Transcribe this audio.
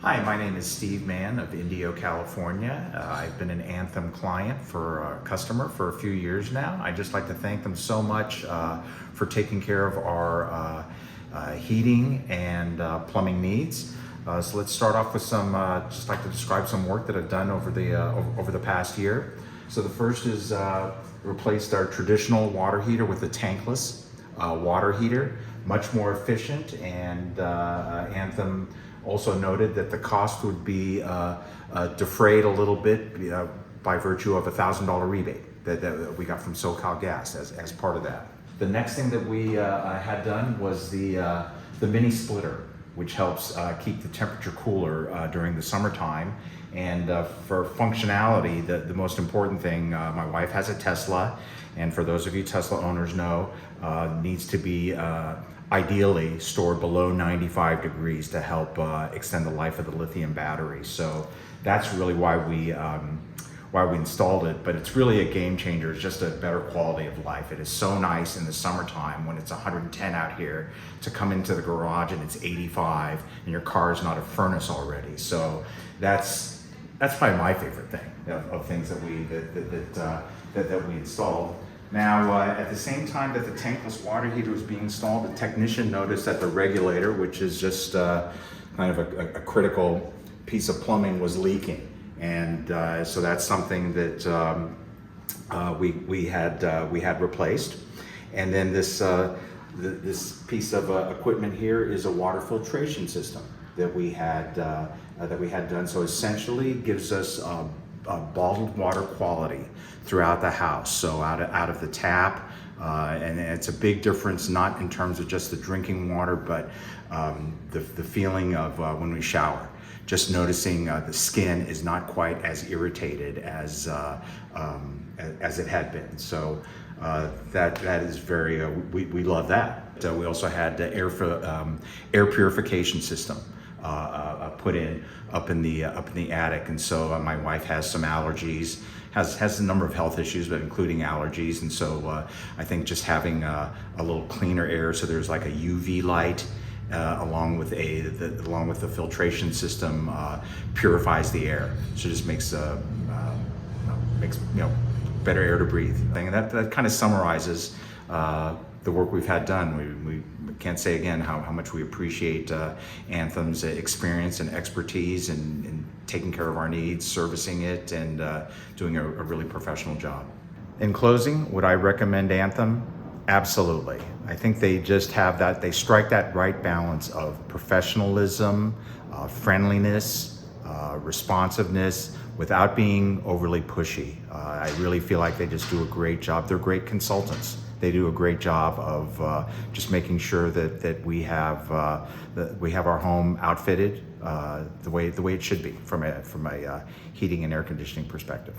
Hi, my name is Steve Mann of Indio, California. I've been an Anthem customer for a few years now. I'd just like to thank them so much for taking care of our heating and plumbing needs. So let's start off with just like to describe some work that I've done over the past year. So the first is replaced our traditional water heater with a tankless water heater, much more efficient, and Anthem also noted that the cost would be defrayed a little bit by virtue of a $1,000 rebate that we got from SoCal Gas as part of that. The next thing that we had done was the mini splitter, which helps keep the temperature cooler during the summertime. And for functionality, the most important thing, my wife has a Tesla, and for those of you Tesla owners know, needs to be ideally stored below 95 degrees to help extend the life of the lithium battery. So that's really why we installed it, but it's really a game changer. It's just a better quality of life. It is so nice in the summertime when it's 110 out here to come into the garage and it's 85 and your car is not a furnace already. So that's probably my favorite thing of things that we installed. Now, at the same time that the tankless water heater was being installed, the technician noticed that the regulator, which is just kind of a critical piece of plumbing, was leaking. And so that's something that we had replaced. And then this piece of equipment here is a water filtration system that we had done. So essentially, gives us bottled water quality throughout the house. So out of the tap, and it's a big difference, not in terms of just the drinking water, but the feeling of when we shower. Just noticing the skin is not quite as irritated as it had been. So that is very, we love that. We also had the air purification system put in up in the attic, and so my wife has some allergies, has a number of health issues, but including allergies, and so I think just having a little cleaner air, so there's like a UV light along with the filtration system, purifies the air, so it just makes better air to breathe. And that kind of summarizes the work we've had done. We can't say again how much we appreciate Anthem's experience and expertise in taking care of our needs, servicing it, and doing a really professional job. In closing, would I recommend Anthem? Absolutely. I think they just they strike that right balance of professionalism, friendliness, responsiveness, without being overly pushy. I really feel like they just do a great job. They're great consultants. They do a great job of just making sure that we have our home outfitted the way it should be from a heating and air conditioning perspective.